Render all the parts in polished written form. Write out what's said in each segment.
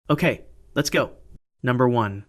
Okay, let's go. Number 1.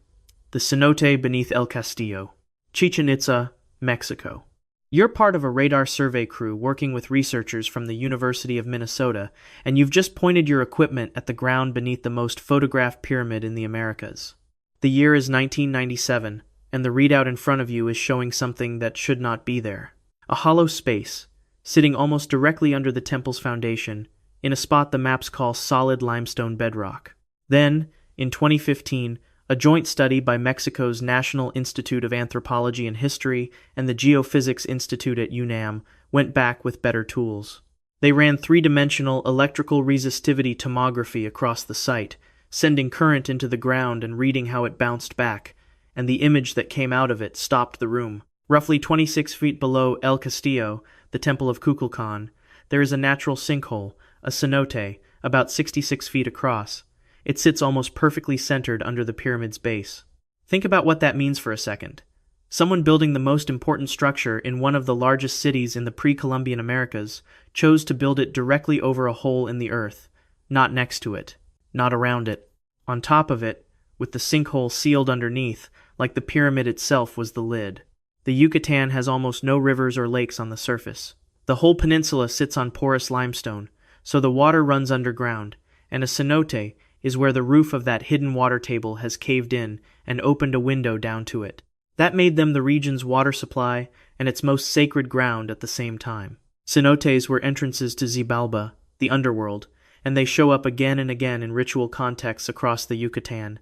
The cenote beneath El Castillo, Chichen Itza, Mexico. You're part of a radar survey crew working with researchers from the University of Minnesota, and you've just pointed your equipment at the ground beneath the most photographed pyramid in the Americas. The year is 1997, and the readout in front of you is showing something that should not be there. A hollow space, sitting almost directly under the temple's foundation, in a spot the maps call solid limestone bedrock. Then, in 2015, a joint study by Mexico's National Institute of Anthropology and History and the Geophysics Institute at UNAM went back with better tools. They ran three-dimensional electrical resistivity tomography across the site, sending current into the ground and reading how it bounced back, and the image that came out of it stopped the room. Roughly 26 feet below El Castillo, the Temple of Kukulkan, there is a natural sinkhole, a cenote, about 66 feet across. It sits almost perfectly centered under the pyramid's base. Think about what that means for a second. Someone building the most important structure in one of the largest cities in the pre-Columbian Americas chose to build it directly over a hole in the earth, not next to it, not around it, on top of it, with the sinkhole sealed underneath, like the pyramid itself was the lid. The Yucatan has almost no rivers or lakes on the surface. The whole peninsula sits on porous limestone, so the water runs underground, and a cenote is where the roof of that hidden water table has caved in and opened a window down to it. That made them the region's water supply and its most sacred ground at the same time. Cenotes were entrances to Xibalba, the underworld, and they show up again and again in ritual contexts across the Yucatan,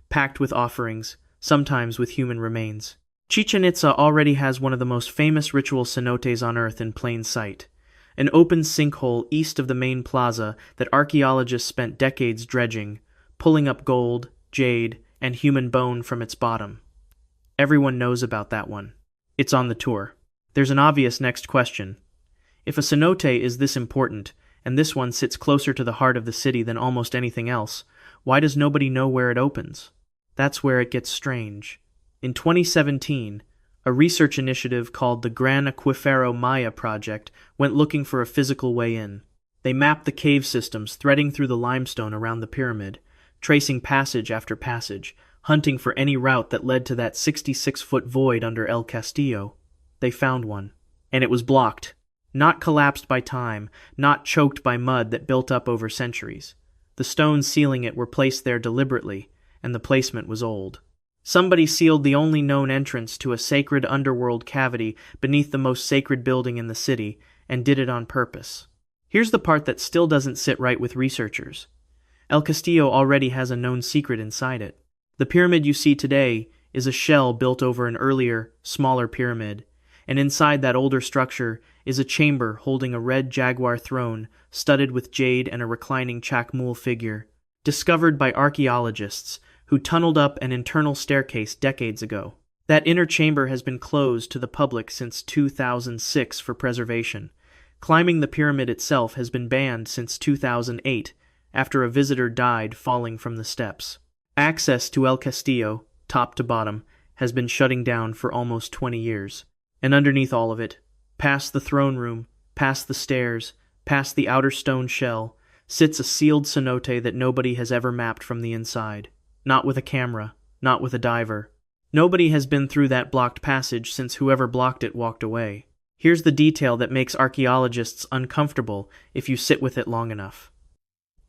packed with offerings, sometimes with human remains. Chichen Itza already has one of the most famous ritual cenotes on Earth in plain sight, an open sinkhole east of the main plaza that archaeologists spent decades dredging, pulling up gold, jade, and human bone from its bottom. Everyone knows about that one. It's on the tour. There's an obvious next question. If a cenote is this important, and this one sits closer to the heart of the city than almost anything else, why does nobody know where it opens? That's where it gets strange. In 2017, a research initiative called the Gran Acuífero Maya Project went looking for a physical way in. They mapped the cave systems threading through the limestone around the pyramid, tracing passage after passage, hunting for any route that led to that 66-foot void under El Castillo. They found one, and it was blocked. Not collapsed by time, not choked by mud that built up over centuries. The stones sealing it were placed there deliberately, and the placement was old. Somebody sealed the only known entrance to a sacred underworld cavity beneath the most sacred building in the city, and did it on purpose. Here's the part that still doesn't sit right with researchers. El Castillo already has a known secret inside it. The pyramid you see today is a shell built over an earlier, smaller pyramid, and inside that older structure is a chamber holding a red jaguar throne studded with jade and a reclining chacmool figure, discovered by archaeologists who tunneled up an internal staircase decades ago. That inner chamber has been closed to the public since 2006 for preservation. Climbing the pyramid itself has been banned since 2008, after a visitor died falling from the steps. Access to El Castillo, top to bottom, has been shutting down for almost 20 years. And underneath all of it, past the throne room, past the stairs, past the outer stone shell, sits a sealed cenote that nobody has ever mapped from the inside. Not with a camera, not with a diver. Nobody has been through that blocked passage since whoever blocked it walked away. Here's the detail that makes archaeologists uncomfortable if you sit with it long enough.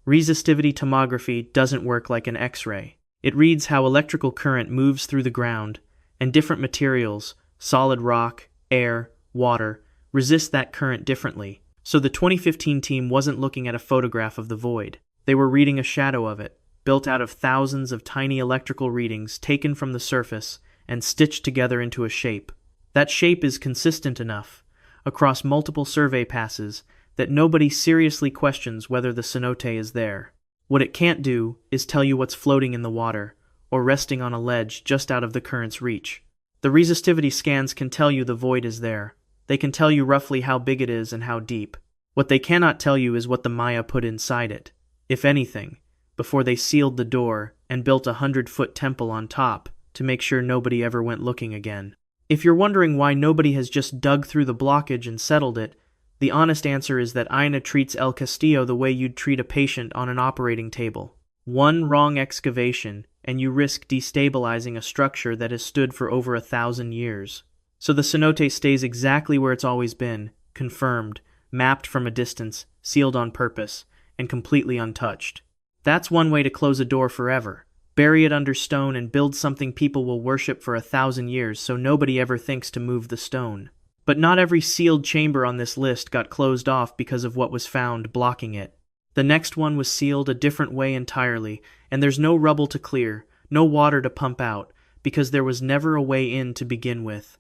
Resistivity tomography doesn't work like an X-ray. It reads how electrical current moves through the ground, and different materials, solid rock, air, water, resist that current differently. So the 2015 team wasn't looking at a photograph of the void. They were reading a shadow of it, built out of thousands of tiny electrical readings taken from the surface and stitched together into a shape. That shape is consistent enough, across multiple survey passes, that nobody seriously questions whether the cenote is there. What it can't do is tell you what's floating in the water, or resting on a ledge just out of the current's reach. The resistivity scans can tell you the void is there. They can tell you roughly how big it is and how deep. What they cannot tell you is what the Maya put inside it, if anything, before they sealed the door and built a 100-foot temple on top to make sure nobody ever went looking again. If you're wondering why nobody has just dug through the blockage and settled it, the honest answer is that Aina treats El Castillo the way you'd treat a patient on an operating table. One wrong excavation, and you risk destabilizing a structure that has stood for over 1,000 years. So the cenote stays exactly where it's always been, confirmed, mapped from a distance, sealed on purpose, and completely untouched. That's one way to close a door forever. Bury it under stone and build something people will worship for 1,000 years so nobody ever thinks to move the stone. But not every sealed chamber on this list got closed off because of what was found blocking it. The next one was sealed a different way entirely, and there's no rubble to clear, no water to pump out, because there was never a way in to begin with.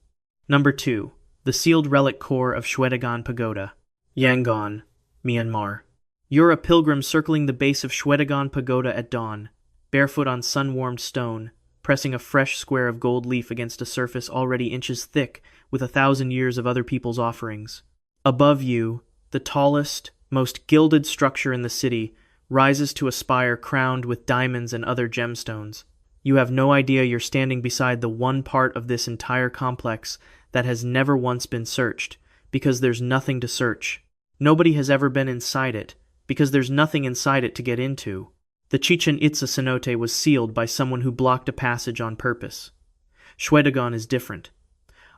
Number 2. The sealed relic core of Shwedagon Pagoda. Yangon, Myanmar. You're a pilgrim circling the base of Shwedagon Pagoda at dawn, barefoot on sun-warmed stone, pressing a fresh square of gold leaf against a surface already inches thick with 1,000 years of other people's offerings. Above you, the tallest, most gilded structure in the city rises to a spire crowned with diamonds and other gemstones. You have no idea you're standing beside the one part of this entire complex that has never once been searched, because there's nothing to search. Nobody has ever been inside it, because there's nothing inside it to get into. The Chichen Itza cenote was sealed by someone who blocked a passage on purpose. Shwedagon is different.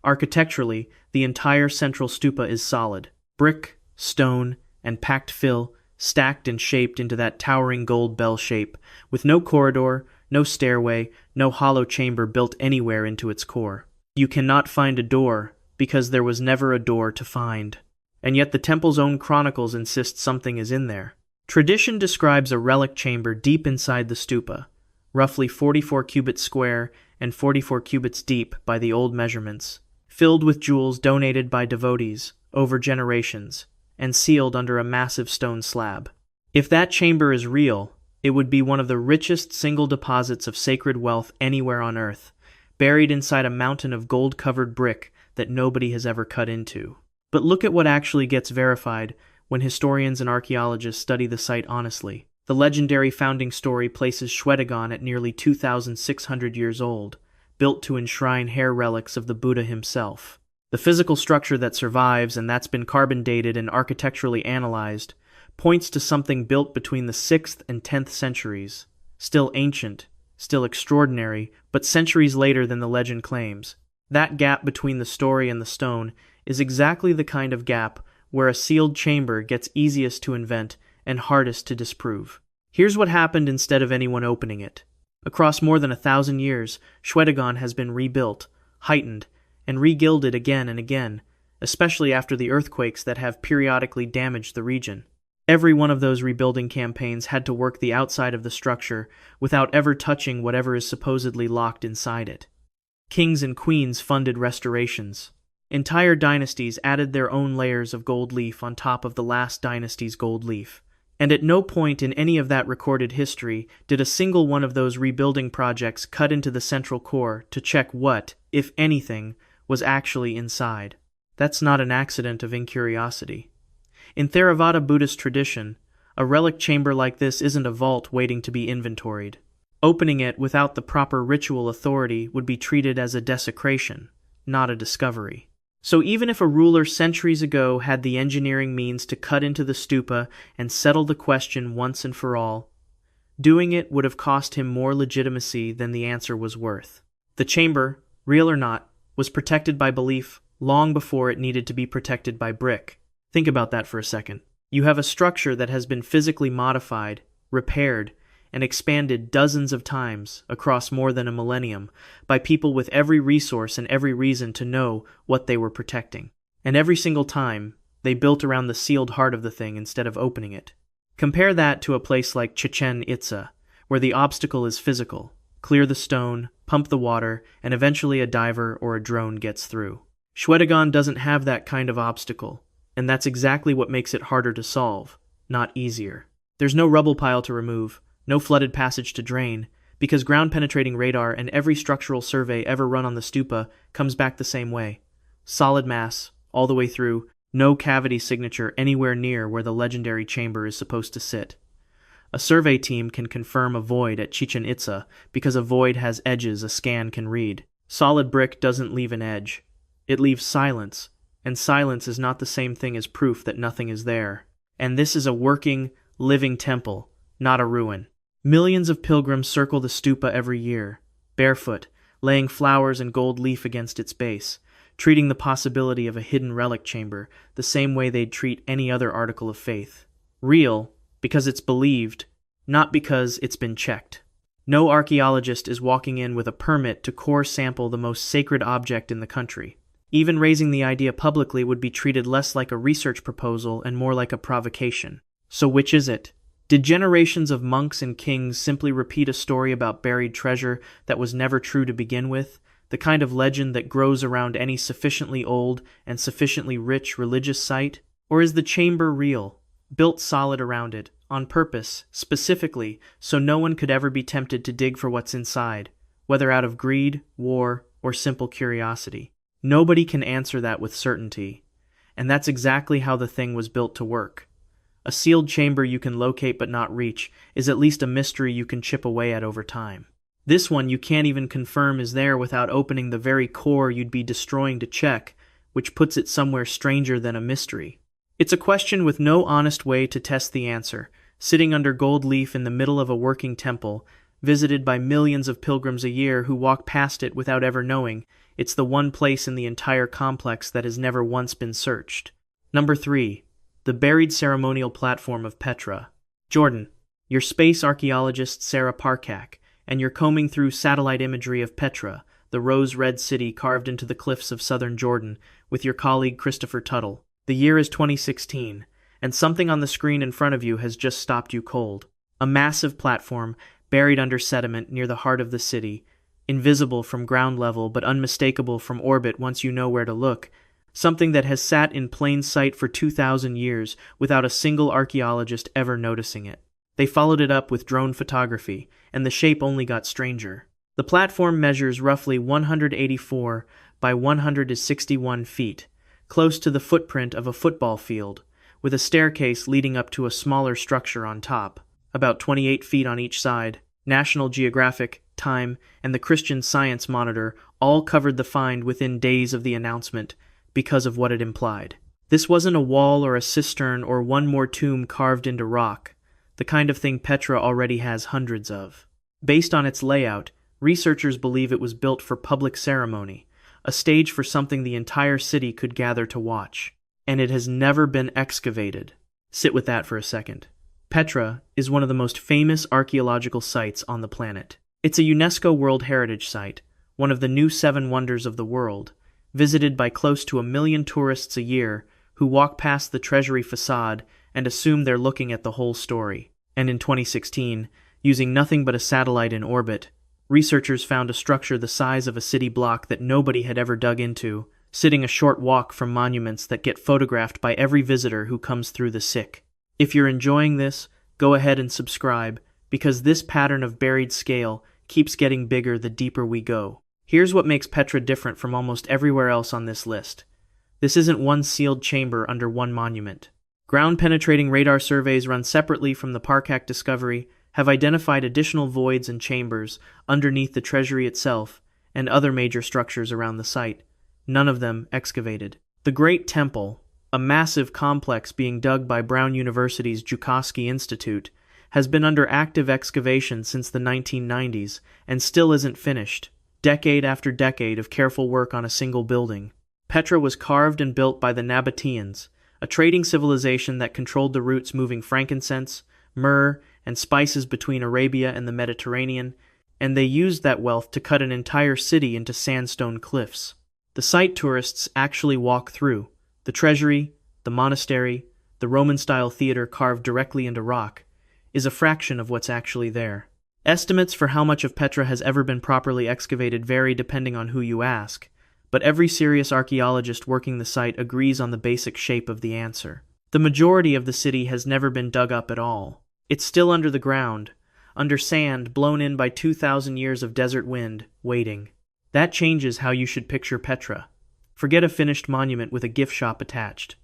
Architecturally, the entire central stupa is solid. Brick, stone, and packed fill, stacked and shaped into that towering gold bell shape, with no corridor, no stairway, no hollow chamber built anywhere into its core. You cannot find a door, because there was never a door to find. And yet the temple's own chronicles insist something is in there. Tradition describes a relic chamber deep inside the stupa, roughly 44 cubits square and 44 cubits deep by the old measurements, filled with jewels donated by devotees over generations, and sealed under a massive stone slab. If that chamber is real, it would be one of the richest single deposits of sacred wealth anywhere on Earth, buried inside a mountain of gold-covered brick that nobody has ever cut into. But look at what actually gets verified when historians and archaeologists study the site honestly. The legendary founding story places Shwedagon at nearly 2,600 years old, built to enshrine hair relics of the Buddha himself. The physical structure that survives, and that's been carbon dated and architecturally analyzed, points to something built between the 6th and 10th centuries. Still ancient, still extraordinary, but centuries later than the legend claims. That gap between the story and the stone is exactly the kind of gap where a sealed chamber gets easiest to invent and hardest to disprove. Here's what happened instead of anyone opening it. Across more than 1,000 years, Shwedagon has been rebuilt, heightened, and regilded again and again, especially after the earthquakes that have periodically damaged the region. Every one of those rebuilding campaigns had to work the outside of the structure without ever touching whatever is supposedly locked inside it. Kings and queens funded restorations. Entire dynasties added their own layers of gold leaf on top of the last dynasty's gold leaf. And at no point in any of that recorded history did a single one of those rebuilding projects cut into the central core to check what, if anything, was actually inside. That's not an accident of incuriosity. In Theravada Buddhist tradition, a relic chamber like this isn't a vault waiting to be inventoried. Opening it without the proper ritual authority would be treated as a desecration, not a discovery. So even if a ruler centuries ago had the engineering means to cut into the stupa and settle the question once and for all, doing it would have cost him more legitimacy than the answer was worth. The chamber, real or not, was protected by belief long before it needed to be protected by brick. Think about that for a second. You have a structure that has been physically modified, repaired, and expanded dozens of times across more than a millennium by people with every resource and every reason to know what they were protecting. And every single time, they built around the sealed heart of the thing instead of opening it. Compare that to a place like Chichen Itza, where the obstacle is physical. Clear the stone, pump the water, and eventually a diver or a drone gets through. Shwedagon doesn't have that kind of obstacle, and that's exactly what makes it harder to solve, not easier. There's no rubble pile to remove, no flooded passage to drain, because ground-penetrating radar and every structural survey ever run on the stupa comes back the same way. Solid mass, all the way through, no cavity signature anywhere near where the legendary chamber is supposed to sit. A survey team can confirm a void at Chichen Itza because a void has edges a scan can read. Solid brick doesn't leave an edge. It leaves silence, and silence is not the same thing as proof that nothing is there. And this is a working, living temple, not a ruin. Millions of pilgrims circle the stupa every year, barefoot, laying flowers and gold leaf against its base, treating the possibility of a hidden relic chamber the same way they'd treat any other article of faith. Real, because it's believed, not because it's been checked. No archaeologist is walking in with a permit to core sample the most sacred object in the country. Even raising the idea publicly would be treated less like a research proposal and more like a provocation. So which is it? Did generations of monks and kings simply repeat a story about buried treasure that was never true to begin with? The kind of legend that grows around any sufficiently old and sufficiently rich religious site? Or is the chamber real, built solid around it, on purpose, specifically, so no one could ever be tempted to dig for what's inside, whether out of greed, war, or simple curiosity? Nobody can answer that with certainty, and that's exactly how the thing was built to work. A sealed chamber you can locate but not reach is at least a mystery you can chip away at over time. This one you can't even confirm is there without opening the very core you'd be destroying to check, which puts it somewhere stranger than a mystery. It's a question with no honest way to test the answer, sitting under gold leaf in the middle of a working temple, visited by millions of pilgrims a year who walk past it without ever knowing it's the one place in the entire complex that has never once been searched. Number 3. The buried ceremonial platform of Petra. Jordan, you're space archaeologist Sarah Parcak, and you're combing through satellite imagery of Petra, the rose-red city carved into the cliffs of southern Jordan, with your colleague Christopher Tuttle. The year is 2016, and something on the screen in front of you has just stopped you cold. A massive platform, buried under sediment near the heart of the city, invisible from ground level but unmistakable from orbit once you know where to look, something that has sat in plain sight for 2,000 years without a single archaeologist ever noticing it. They followed it up with drone photography, and the shape only got stranger. The platform measures roughly 184 by 161 feet, close to the footprint of a football field, with a staircase leading up to a smaller structure on top, about 28 feet on each side. National Geographic, Time, and the Christian Science Monitor all covered the find within days of the announcement because of what it implied. This wasn't a wall or a cistern or one more tomb carved into rock, the kind of thing Petra already has hundreds of. Based on its layout, researchers believe it was built for public ceremony, a stage for something the entire city could gather to watch. And it has never been excavated. Sit with that for a second. Petra is one of the most famous archaeological sites on the planet. It's a UNESCO World Heritage Site, one of the new 7 wonders of the world, visited by close to 1 million tourists a year who walk past the treasury facade and assume they're looking at the whole story. And in 2016, using nothing but a satellite in orbit, researchers found a structure the size of a city block that nobody had ever dug into, sitting a short walk from monuments that get photographed by every visitor who comes through the SIC. If you're enjoying this, go ahead and subscribe, because this pattern of buried scale keeps getting bigger the deeper we go. Here's what makes Petra different from almost everywhere else on this list. This isn't one sealed chamber under one monument. Ground-penetrating radar surveys run separately from the Parcak discovery have identified additional voids and chambers underneath the treasury itself and other major structures around the site, none of them excavated. The Great Temple, a massive complex being dug by Brown University's Jukoski Institute, has been under active excavation since the 1990s and still isn't finished, decade after decade of careful work on a single building. Petra was carved and built by the Nabateans, a trading civilization that controlled the routes moving frankincense, myrrh, and spices between Arabia and the Mediterranean, and they used that wealth to cut an entire city into sandstone cliffs. The site tourists actually walk through. The treasury, the monastery, the Roman-style theater carved directly into rock, is a fraction of what's actually there. Estimates for how much of Petra has ever been properly excavated vary depending on who you ask, but every serious archaeologist working the site agrees on the basic shape of the answer. The majority of the city has never been dug up at all. It's still under the ground, under sand blown in by 2,000 years of desert wind, waiting. That changes how you should picture Petra. Forget a finished monument with a gift shop attached.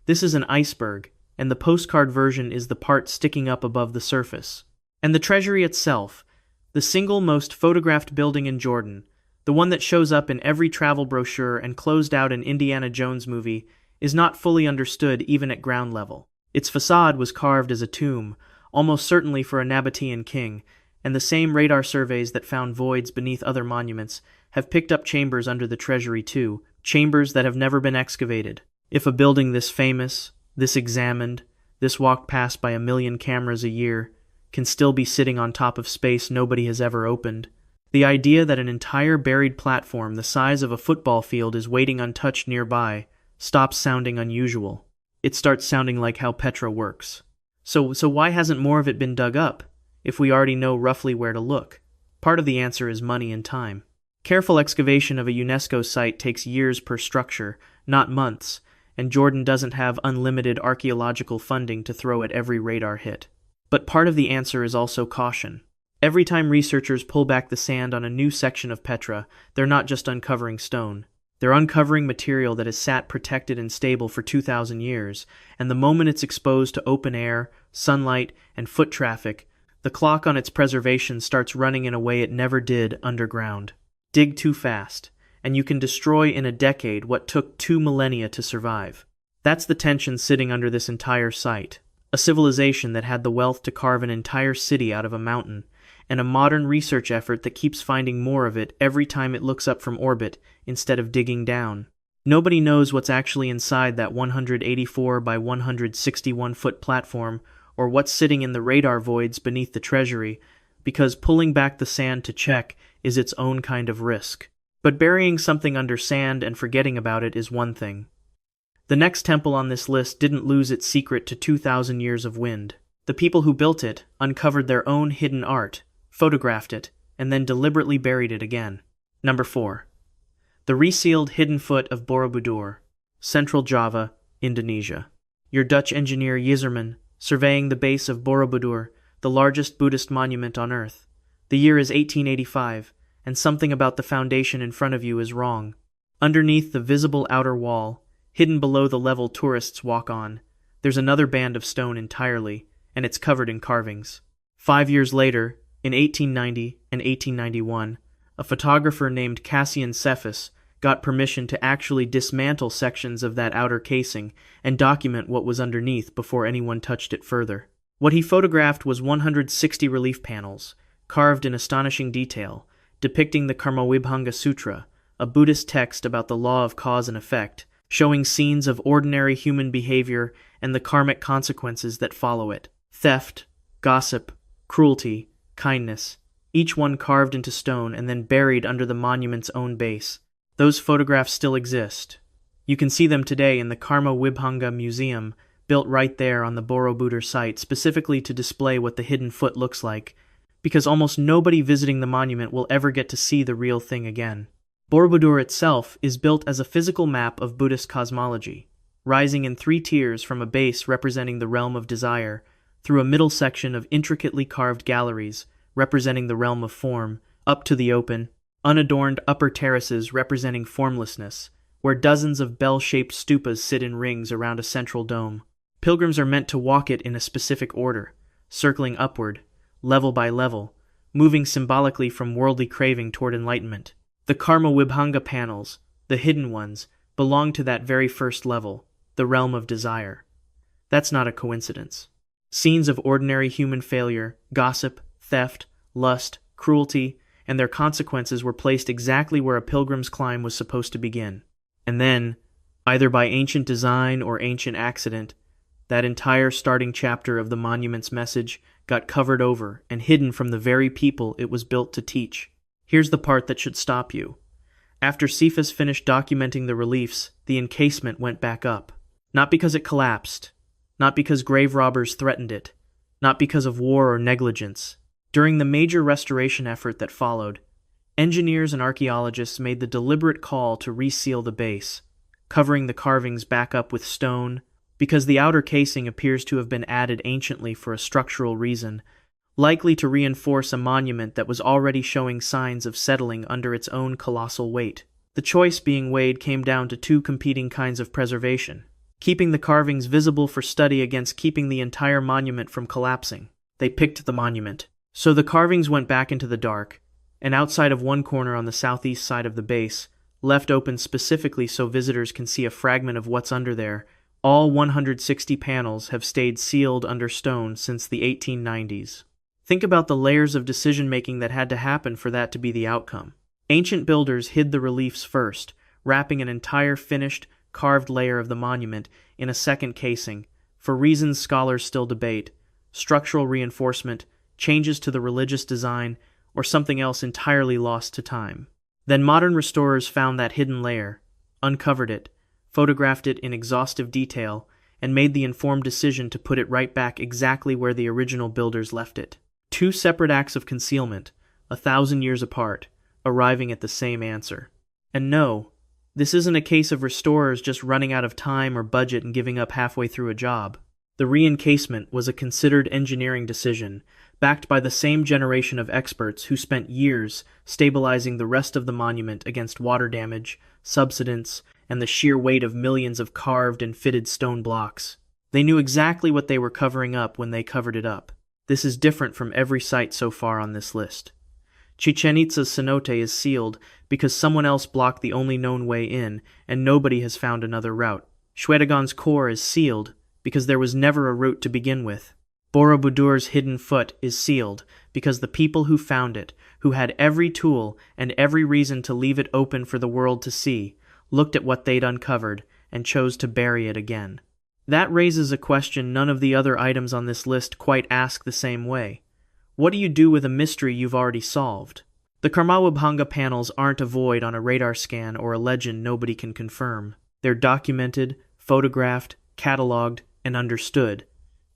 This is an iceberg, and the postcard version is the part sticking up above the surface. And the treasury itself, the single most photographed building in Jordan, the one that shows up in every travel brochure and closed out an Indiana Jones movie, is not fully understood even at ground level. Its facade was carved as a tomb, almost certainly for a Nabatean king, and the same radar surveys that found voids beneath other monuments have picked up chambers under the treasury too, chambers that have never been excavated. If a building this famous, this examined, this walked past by 1 million cameras a year, can still be sitting on top of space nobody has ever opened, the idea that an entire buried platform the size of a football field is waiting untouched nearby stops sounding unusual. It starts sounding like how Petra works. So why hasn't more of it been dug up, if we already know roughly where to look? Part of the answer is money and time. Careful excavation of a UNESCO site takes years per structure, not months, and Jordan doesn't have unlimited archaeological funding to throw at every radar hit. But part of the answer is also caution. Every time researchers pull back the sand on a new section of Petra, they're not just uncovering stone. They're uncovering material that has sat protected and stable for 2,000 years, and the moment it's exposed to open air, sunlight, and foot traffic, the clock on its preservation starts running in a way it never did underground. Dig too fast, and you can destroy in a decade what took 2 millennia to survive. That's the tension sitting under this entire site. A civilization that had the wealth to carve an entire city out of a mountain, and a modern research effort that keeps finding more of it every time it looks up from orbit instead of digging down. Nobody knows what's actually inside that 184 by 161-foot platform or what's sitting in the radar voids beneath the treasury, because pulling back the sand to check is its own kind of risk. But burying something under sand and forgetting about it is one thing. The next temple on this list didn't lose its secret to 2,000 years of wind. The people who built it uncovered their own hidden art, photographed it, and then deliberately buried it again. Number 4. The resealed hidden foot of Borobudur, Central Java, Indonesia. Your Dutch engineer Yzerman, surveying the base of Borobudur, the largest Buddhist monument on earth. The year is 1885, and something about the foundation in front of you is wrong. Underneath the visible outer wall, hidden below the level tourists walk on, there's another band of stone entirely, and it's covered in carvings. 5 years later, in 1890 and 1891, a photographer named Cassian Cephas got permission to actually dismantle sections of that outer casing and document what was underneath before anyone touched it further. What he photographed was 160 relief panels, carved in astonishing detail, depicting the Karmawibhanga Sutra, a Buddhist text about the law of cause and effect, showing scenes of ordinary human behavior and the karmic consequences that follow it. Theft, gossip, cruelty, kindness, each one carved into stone and then buried under the monument's own base. Those photographs still exist. You can see them today in the Karmawibhanga Museum, built right there on the Borobudur site, specifically to display what the hidden foot looks like, because almost nobody visiting the monument will ever get to see the real thing again. Borobudur itself is built as a physical map of Buddhist cosmology, rising in 3 tiers from a base representing the realm of desire, through a middle section of intricately carved galleries, representing the realm of form, up to the open, unadorned upper terraces representing formlessness, where dozens of bell-shaped stupas sit in rings around a central dome. Pilgrims are meant to walk it in a specific order, circling upward, level by level, moving symbolically from worldly craving toward enlightenment. The Karmawibhanga panels, the hidden ones, belong to that very first level, the realm of desire. That's not a coincidence. Scenes of ordinary human failure, gossip, theft, lust, cruelty, and their consequences were placed exactly where a pilgrim's climb was supposed to begin. And then, either by ancient design or ancient accident, that entire starting chapter of the monument's message got covered over and hidden from the very people it was built to teach. Here's the part that should stop you. After Cephas finished documenting the reliefs, the encasement went back up. Not because it collapsed, not because grave robbers threatened it, not because of war or negligence. During the major restoration effort that followed, engineers and archaeologists made the deliberate call to reseal the base, covering the carvings back up with stone, because the outer casing appears to have been added anciently for a structural reason, likely to reinforce a monument that was already showing signs of settling under its own colossal weight. The choice being weighed came down to 2 competing kinds of preservation: keeping the carvings visible for study against keeping the entire monument from collapsing. They picked the monument. So the carvings went back into the dark, and outside of one corner on the southeast side of the base, left open specifically so visitors can see a fragment of what's under there, All 160 panels have stayed sealed under stone since the 1890s. Think about the layers of decision-making that had to happen for that to be the outcome. Ancient builders hid the reliefs first, wrapping an entire finished, carved layer of the monument in a second casing, for reasons scholars still debate: structural reinforcement, changes to the religious design, or something else entirely lost to time. Then modern restorers found that hidden layer, uncovered it, photographed it in exhaustive detail, and made the informed decision to put it right back exactly where the original builders left it. Two separate acts of concealment, 1,000 years apart, arriving at the same answer. And no, this isn't a case of restorers just running out of time or budget and giving up halfway through a job. The re-encasement was a considered engineering decision, backed by the same generation of experts who spent years stabilizing the rest of the monument against water damage, subsidence, and the sheer weight of millions of carved and fitted stone blocks. They knew exactly what they were covering up when they covered it up. This is different from every site so far on this list. Chichen Itza's cenote is sealed because someone else blocked the only known way in, and nobody has found another route. Shwedagon's core is sealed because there was never a route to begin with. Borobudur's hidden foot is sealed because the people who found it, who had every tool and every reason to leave it open for the world to see, looked at what they'd uncovered and chose to bury it again. That raises a question none of the other items on this list quite ask the same way. What do you do with a mystery you've already solved? The Karmawabhanga panels aren't a void on a radar scan or a legend nobody can confirm. They're documented, photographed, cataloged, and understood.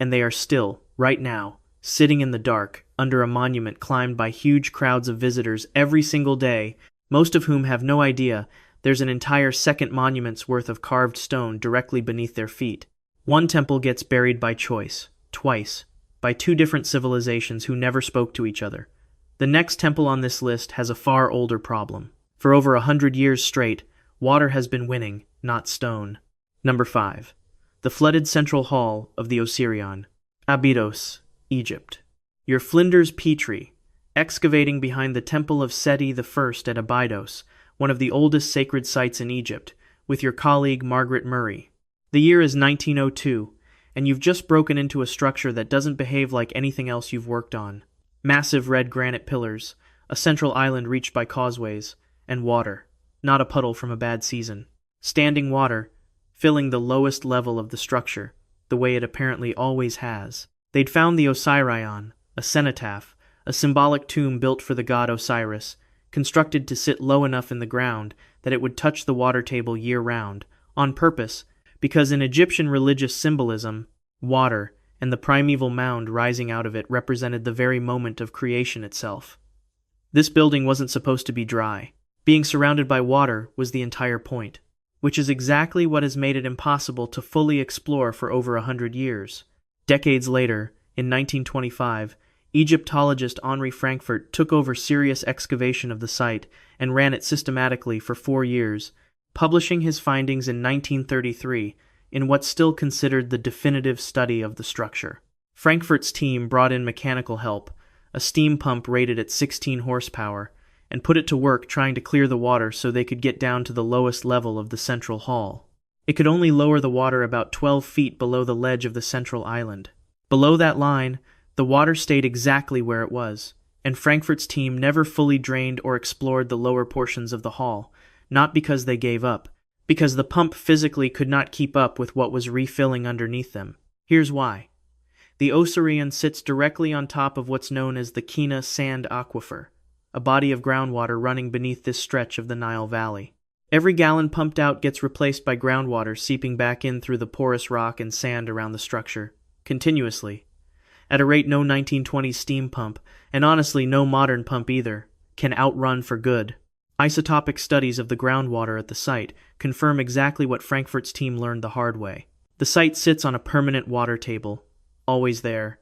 And they are still, right now, sitting in the dark, under a monument climbed by huge crowds of visitors every single day, most of whom have no idea there's an entire second monument's worth of carved stone directly beneath their feet. One temple gets buried by choice, twice, by two different civilizations who never spoke to each other. The next temple on this list has a far older problem. For over 100 years straight, water has been winning, not stone. Number 5. The flooded central hall of the Osirian. Abydos, Egypt. Your Flinders Petrie, excavating behind the temple of Seti I at Abydos, one of the oldest sacred sites in Egypt, with your colleague Margaret Murray. The year is 1902, and you've just broken into a structure that doesn't behave like anything else you've worked on. Massive red granite pillars, a central island reached by causeways, and water, not a puddle from a bad season. Standing water, filling the lowest level of the structure, the way it apparently always has. They'd found the Osirion, a cenotaph, a symbolic tomb built for the god Osiris, constructed to sit low enough in the ground that it would touch the water table year-round, on purpose, because in Egyptian religious symbolism, water and the primeval mound rising out of it represented the very moment of creation itself. This building wasn't supposed to be dry. Being surrounded by water was the entire point, which is exactly what has made it impossible to fully explore for over 100 years. Decades later, in 1925, Egyptologist Henri Frankfurt took over serious excavation of the site and ran it systematically for 4 years, publishing his findings in 1933 in what's still considered the definitive study of the structure. Frankfurt's team brought in mechanical help, a steam pump rated at 16 horsepower, and put it to work trying to clear the water so they could get down to the lowest level of the central hall. It could only lower the water about 12 feet below the ledge of the central island. Below that line, the water stayed exactly where it was, and Frankfurt's team never fully drained or explored the lower portions of the hall, not because they gave up, because the pump physically could not keep up with what was refilling underneath them. Here's why. The Osirian sits directly on top of what's known as the Kina Sand Aquifer, a body of groundwater running beneath this stretch of the Nile Valley. Every gallon pumped out gets replaced by groundwater seeping back in through the porous rock and sand around the structure, continuously, at a rate no 1920s steam pump, and honestly no modern pump either, can outrun for good. Isotopic studies of the groundwater at the site confirm exactly what Frankfurt's team learned the hard way. The site sits on a permanent water table, always there,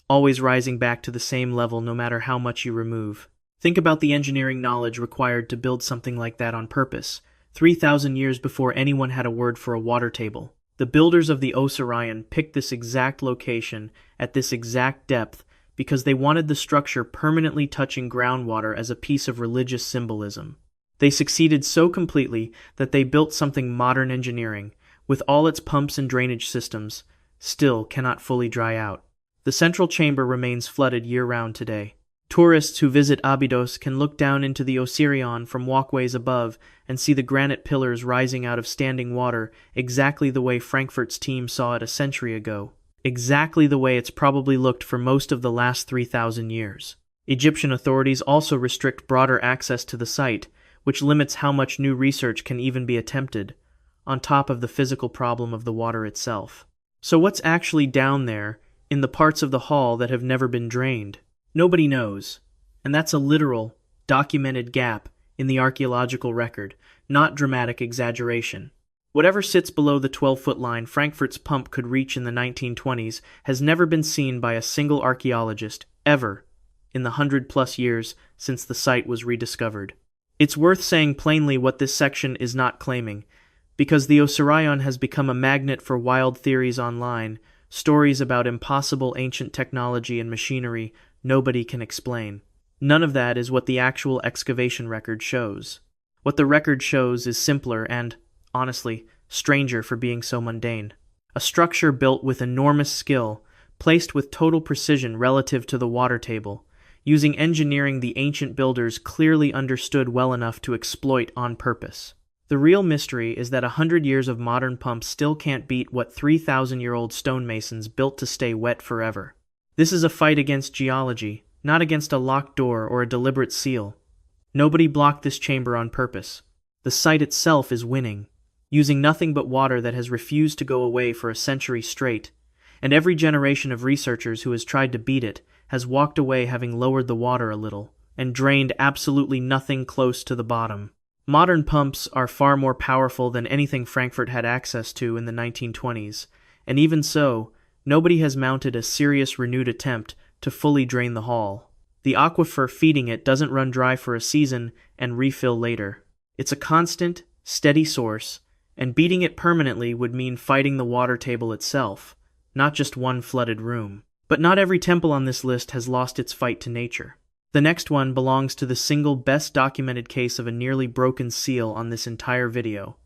always rising back to the same level no matter how much you remove. Think about the engineering knowledge required to build something like that on purpose, 3,000 years before anyone had a word for a water table. The builders of the Osirian picked this exact location at this exact depth because they wanted the structure permanently touching groundwater as a piece of religious symbolism. They succeeded so completely that they built something modern engineering, with all its pumps and drainage systems, still cannot fully dry out. The central chamber remains flooded year-round today. Tourists who visit Abydos can look down into the Osirion from walkways above and see the granite pillars rising out of standing water exactly the way Frankfurt's team saw it a century ago, exactly the way it's probably looked for most of the last 3,000 years. Egyptian authorities also restrict broader access to the site, which limits how much new research can even be attempted, on top of the physical problem of the water itself. So what's actually down there, in the parts of the hall that have never been drained? Nobody knows, and that's a literal, documented gap in the archaeological record, not dramatic exaggeration. Whatever sits below the 12-foot line Frankfurt's pump could reach in the 1920s has never been seen by a single archaeologist, ever, in the 100-plus years since the site was rediscovered. It's worth saying plainly what this section is not claiming, because the Osirion has become a magnet for wild theories online, stories about impossible ancient technology and machinery nobody can explain. None of that is what the actual excavation record shows. What the record shows is simpler and, honestly, stranger for being so mundane. A structure built with enormous skill, placed with total precision relative to the water table, using engineering the ancient builders clearly understood well enough to exploit on purpose. The real mystery is that 100 years of modern pumps still can't beat what 3,000-year-old stonemasons built to stay wet forever. This is a fight against geology, not against a locked door or a deliberate seal. Nobody blocked this chamber on purpose. The site itself is winning, using nothing but water that has refused to go away for a century straight, and every generation of researchers who has tried to beat it has walked away having lowered the water a little, and drained absolutely nothing close to the bottom. Modern pumps are far more powerful than anything Frankfurt had access to in the 1920s, and even so, nobody has mounted a serious renewed attempt to fully drain the hall. The aquifer feeding it doesn't run dry for a season and refill later. It's a constant, steady source, and beating it permanently would mean fighting the water table itself, not just one flooded room. But not every temple on this list has lost its fight to nature. The next one belongs to the single best documented case of a nearly broken seal on this entire video,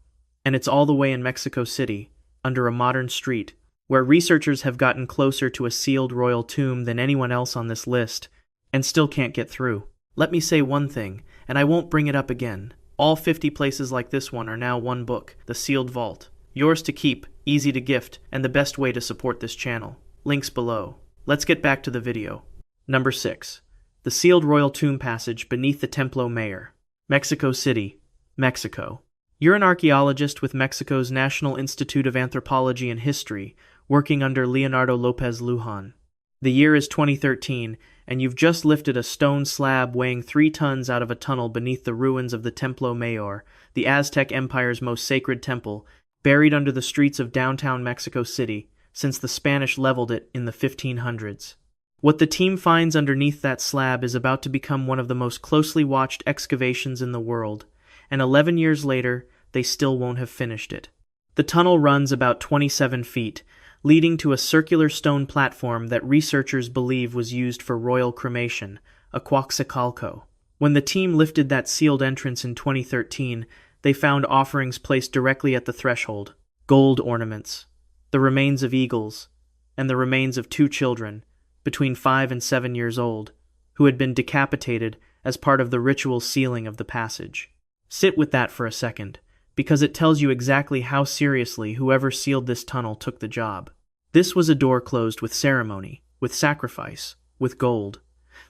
and it's all the way in Mexico City, under a modern street, where researchers have gotten closer to a sealed royal tomb than anyone else on this list, and still can't get through. Let me say one thing, and I won't bring it up again. All 50 places like this one are now one book, The Sealed Vault. Yours to keep, easy to gift, and the best way to support this channel. Links below. Let's get back to the video. Number 6. The Sealed Royal Tomb Passage Beneath the Templo Mayor. Mexico City, Mexico. You're an archaeologist with Mexico's National Institute of Anthropology and History, working under Leonardo López Luján. The year is 2013, and you've just lifted a stone slab weighing 3 tons out of a tunnel beneath the ruins of the Templo Mayor, the Aztec Empire's most sacred temple, buried under the streets of downtown Mexico City, since the Spanish leveled it in the 1500s. What the team finds underneath that slab is about to become one of the most closely watched excavations in the world, and 11 years later, they still won't have finished it. The tunnel runs about 27 feet, leading to a circular stone platform that researchers believe was used for royal cremation, a Coaxacalco. When the team lifted that sealed entrance in 2013, they found offerings placed directly at the threshold, gold ornaments, the remains of eagles, and the remains of 2 children, between 5 and 7 years old, who had been decapitated as part of the ritual sealing of the passage. Sit with that for a second, because it tells you exactly how seriously whoever sealed this tunnel took the job. This was a door closed with ceremony, with sacrifice, with gold,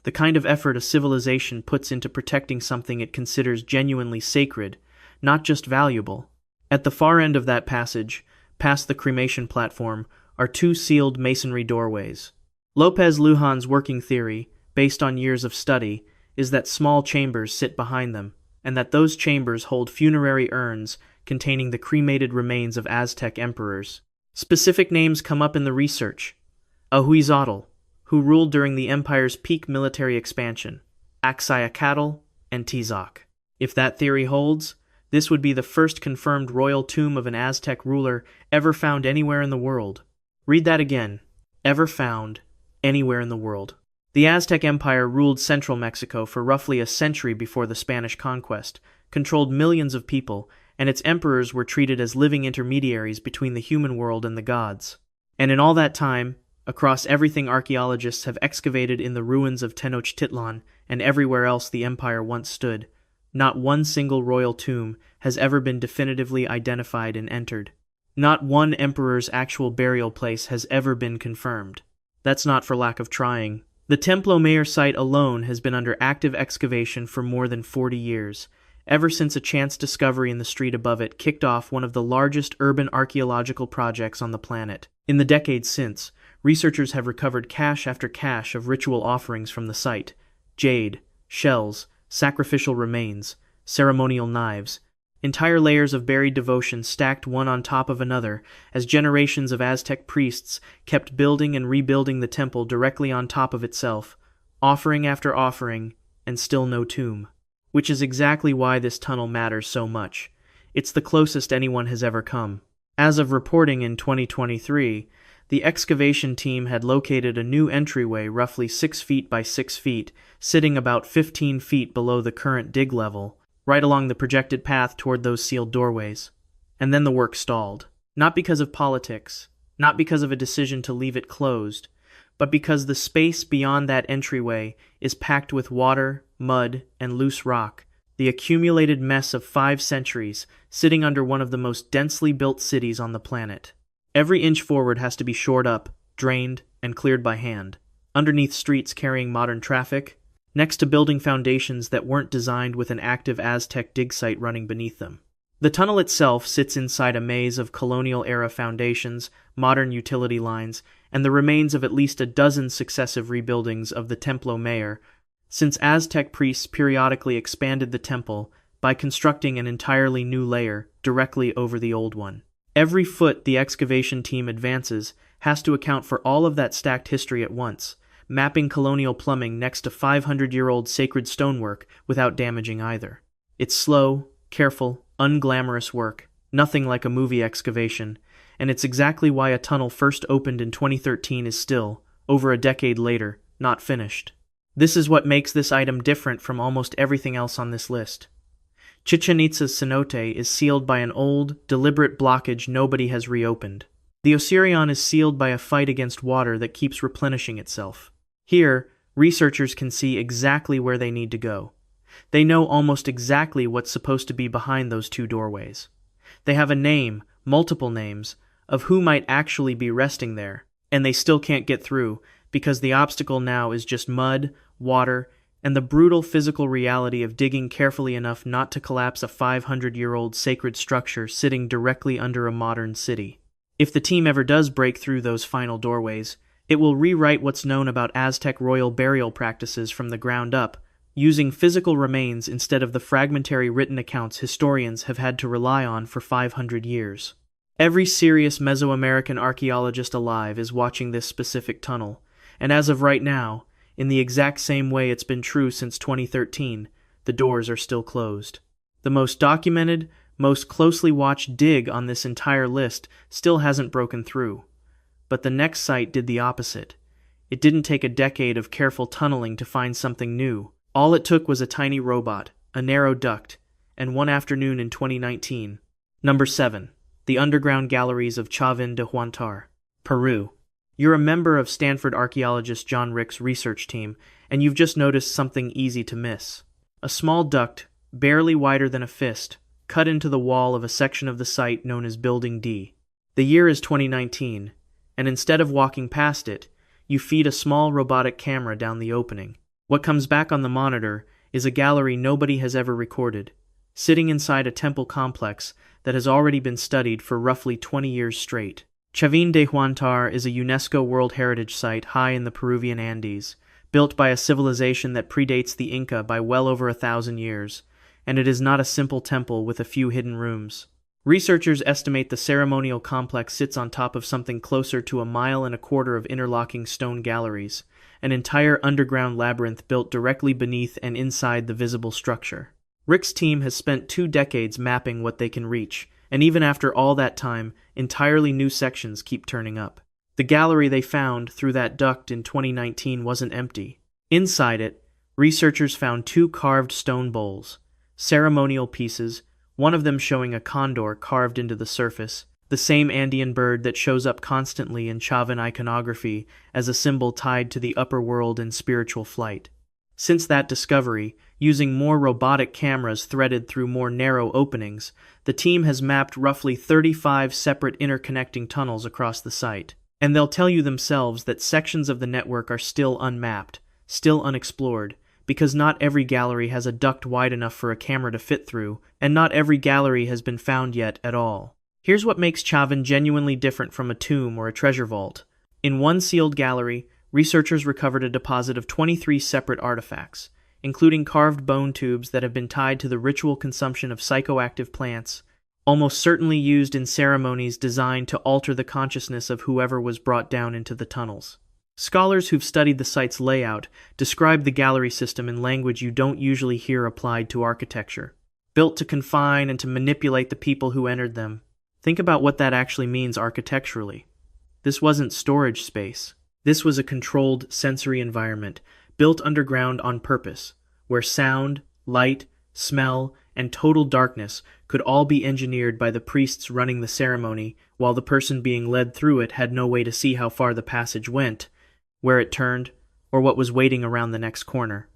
the kind of effort a civilization puts into protecting something it considers genuinely sacred, not just valuable. At the far end of that passage, past the cremation platform, are 2 sealed masonry doorways. López Luján's working theory, based on years of study, is that small chambers sit behind them, and that those chambers hold funerary urns containing the cremated remains of Aztec emperors. Specific names come up in the research. Ahuizotl, who ruled during the empire's peak military expansion, Axayacatl, and Tizoc. If that theory holds, this would be the first confirmed royal tomb of an Aztec ruler ever found anywhere in the world. Read that again. Ever found anywhere in the world. The Aztec Empire ruled central Mexico for roughly a century before the Spanish conquest, controlled millions of people, and its emperors were treated as living intermediaries between the human world and the gods. And in all that time, across everything archaeologists have excavated in the ruins of Tenochtitlan and everywhere else the empire once stood, not one single royal tomb has ever been definitively identified and entered. Not one emperor's actual burial place has ever been confirmed. That's not for lack of trying. The Templo Mayor site alone has been under active excavation for more than 40 years, ever since a chance discovery in the street above it kicked off one of the largest urban archaeological projects on the planet. In the decades since, researchers have recovered cache after cache of ritual offerings from the site: jade, shells, sacrificial remains, ceremonial knives, entire layers of buried devotion stacked one on top of another as generations of Aztec priests kept building and rebuilding the temple directly on top of itself, offering after offering, and still no tomb. Which is exactly why this tunnel matters so much. It's the closest anyone has ever come. As of reporting in 2023, the excavation team had located a new entryway roughly 6 feet by 6 feet, sitting about 15 feet below the current dig level, right along the projected path toward those sealed doorways. And then the work stalled. Not because of politics, not because of a decision to leave it closed, but because the space beyond that entryway is packed with water, mud, and loose rock, the accumulated mess of 5 centuries sitting under one of the most densely built cities on the planet. Every inch forward has to be shored up, drained, and cleared by hand, underneath streets carrying modern traffic, next to building foundations that weren't designed with an active Aztec dig site running beneath them. The tunnel itself sits inside a maze of colonial-era foundations, modern utility lines, and the remains of at least a dozen successive rebuildings of the Templo Mayor, since Aztec priests periodically expanded the temple by constructing an entirely new layer directly over the old one. Every foot the excavation team advances has to account for all of that stacked history at once, mapping colonial plumbing next to 500-year-old sacred stonework without damaging either. It's slow, careful, unglamorous work, nothing like a movie excavation, and it's exactly why a tunnel first opened in 2013 is still, over a decade later, not finished. This is what makes this item different from almost everything else on this list. Chichen Itza's cenote is sealed by an old, deliberate blockage nobody has reopened. The Osirion is sealed by a fight against water that keeps replenishing itself. Here, researchers can see exactly where they need to go. They know almost exactly what's supposed to be behind those 2 doorways. They have a name, multiple names, of who might actually be resting there, and they still can't get through because the obstacle now is just mud, water, and the brutal physical reality of digging carefully enough not to collapse a 500-year-old sacred structure sitting directly under a modern city. If the team ever does break through those final doorways, it will rewrite what's known about Aztec royal burial practices from the ground up, using physical remains instead of the fragmentary written accounts historians have had to rely on for 500 years. Every serious Mesoamerican archaeologist alive is watching this specific tunnel, and as of right now, in the exact same way it's been true since 2013, the doors are still closed. The most documented, most closely watched dig on this entire list still hasn't broken through. But the next site did the opposite. It didn't take a decade of careful tunneling to find something new. All it took was a tiny robot, a narrow duct, and one afternoon in 2019. Number 7. The Underground Galleries of Chavin de Huantar, Peru. You're a member of Stanford archaeologist John Rick's research team, and you've just noticed something easy to miss. A small duct, barely wider than a fist, cut into the wall of a section of the site known as Building D. The year is 2019, and instead of walking past it, you feed a small robotic camera down the opening. What comes back on the monitor is a gallery nobody has ever recorded, sitting inside a temple complex that has already been studied for roughly 20 years straight. Chavin de Huantar is a UNESCO World Heritage Site high in the Peruvian Andes, built by a civilization that predates the Inca by well over 1,000 years, and it is not a simple temple with a few hidden rooms. Researchers estimate the ceremonial complex sits on top of something closer to 1.25 miles of interlocking stone galleries, an entire underground labyrinth built directly beneath and inside the visible structure. Rick's team has spent 2 decades mapping what they can reach, and even after all that time, entirely new sections keep turning up. The gallery they found through that duct in 2019 wasn't empty. Inside it, researchers found 2 carved stone bowls, ceremonial pieces, one of them showing a condor carved into the surface, the same Andean bird that shows up constantly in Chavan iconography as a symbol tied to the upper world and spiritual flight. Since that discovery, using more robotic cameras threaded through more narrow openings, the team has mapped roughly 35 separate interconnecting tunnels across the site. And they'll tell you themselves that sections of the network are still unmapped, still unexplored, because not every gallery has a duct wide enough for a camera to fit through, and not every gallery has been found yet at all. Here's what makes Chavan genuinely different from a tomb or a treasure vault. In one sealed gallery, researchers recovered a deposit of 23 separate artifacts, including carved bone tubes that have been tied to the ritual consumption of psychoactive plants, almost certainly used in ceremonies designed to alter the consciousness of whoever was brought down into the tunnels. Scholars who've studied the site's layout describe the gallery system in language you don't usually hear applied to architecture. Built to confine and to manipulate the people who entered them. Think about what that actually means architecturally. This wasn't storage space. This was a controlled sensory environment, built underground on purpose, where sound, light, smell, and total darkness could all be engineered by the priests running the ceremony, while the person being led through it had no way to see how far the passage went, where it turned, or what was waiting around the next corner.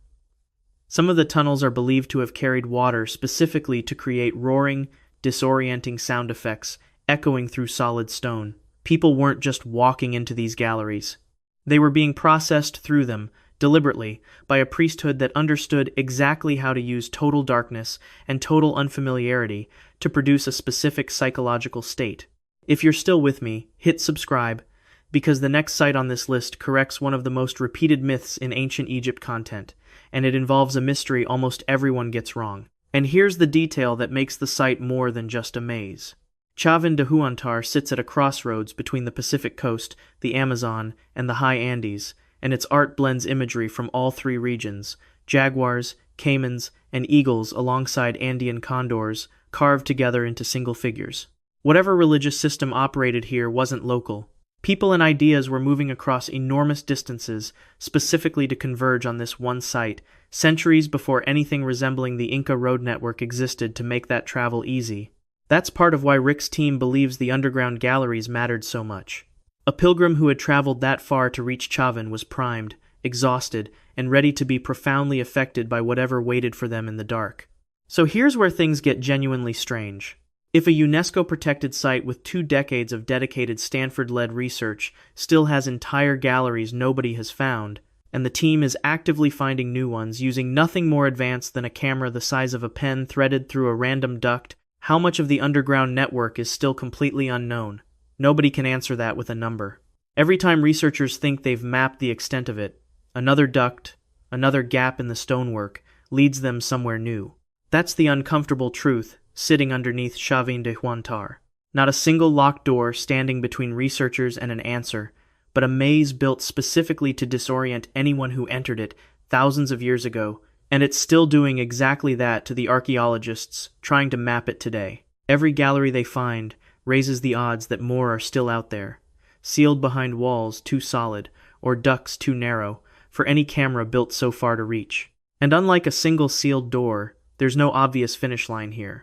Some of the tunnels are believed to have carried water specifically to create roaring, disorienting sound effects echoing through solid stone. People weren't just walking into these galleries. They were being processed through them, deliberately, by a priesthood that understood exactly how to use total darkness and total unfamiliarity to produce a specific psychological state. If you're still with me, hit subscribe, because the next site on this list corrects one of the most repeated myths in ancient Egypt content, and it involves a mystery almost everyone gets wrong. And here's the detail that makes the site more than just a maze. Chavan de Huantar sits at a crossroads between the Pacific coast, the Amazon, and the high Andes, and its art blends imagery from all three regions: jaguars, caimans, and eagles alongside Andean condors, carved together into single figures. Whatever religious system operated here wasn't local. People and ideas were moving across enormous distances, specifically to converge on this one site, centuries before anything resembling the Inca road network existed to make that travel easy. That's part of why Rick's team believes the underground galleries mattered so much. A pilgrim who had traveled that far to reach Chavan was primed, exhausted, and ready to be profoundly affected by whatever waited for them in the dark. So here's where things get genuinely strange. If a UNESCO-protected site with 2 decades of dedicated Stanford-led research still has entire galleries nobody has found, and the team is actively finding new ones using nothing more advanced than a camera the size of a pen threaded through a random duct, how much of the underground network is still completely unknown? Nobody can answer that with a number. Every time researchers think they've mapped the extent of it, another duct, another gap in the stonework, leads them somewhere new. That's the uncomfortable truth sitting underneath Chavan de Huantar. Not a single locked door standing between researchers and an answer, but a maze built specifically to disorient anyone who entered it thousands of years ago, and it's still doing exactly that to the archaeologists trying to map it today. Every gallery they find raises the odds that more are still out there, sealed behind walls too solid or ducts too narrow for any camera built so far to reach. And unlike a single sealed door, there's no obvious finish line here.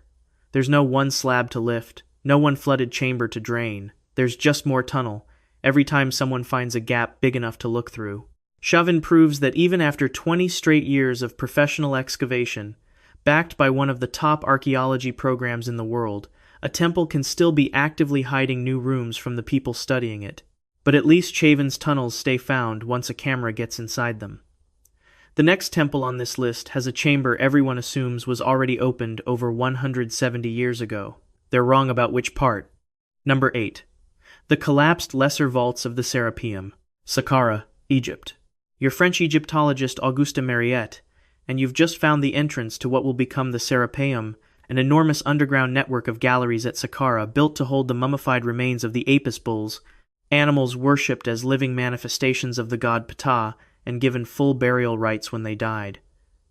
There's no one slab to lift, no one flooded chamber to drain. There's just more tunnel, every time someone finds a gap big enough to look through. Chavan proves that even after 20 straight years of professional excavation, backed by one of the top archaeology programs in the world, a temple can still be actively hiding new rooms from the people studying it. But at least Chavan's tunnels stay found once a camera gets inside them. The next temple on this list has a chamber everyone assumes was already opened over 170 years ago. They're wrong about which part. Number 8. The collapsed lesser vaults of the Serapeum, Saqqara, Egypt. You're French Egyptologist Auguste Mariette, and you've just found the entrance to what will become the Serapeum, an enormous underground network of galleries at Saqqara built to hold the mummified remains of the Apis bulls, animals worshipped as living manifestations of the god Ptah, and given full burial rites when they died.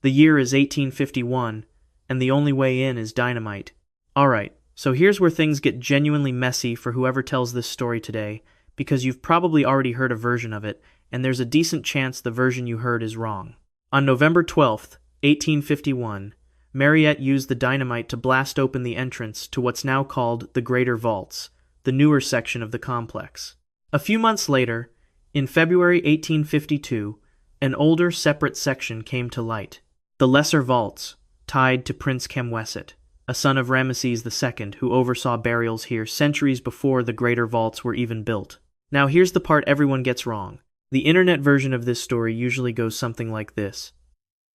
The year is 1851, and the only way in is dynamite. Alright, so here's where things get genuinely messy for whoever tells this story today, because you've probably already heard a version of it, and there's a decent chance the version you heard is wrong. On November 12th, 1851, Mariette used the dynamite to blast open the entrance to what's now called the Greater Vaults, the newer section of the complex. A few months later, in February 1852, an older separate section came to light. The Lesser Vaults, tied to Prince Kemweset, a son of Ramesses II who oversaw burials here centuries before the Greater Vaults were even built. Now here's the part everyone gets wrong. The internet version of this story usually goes something like this.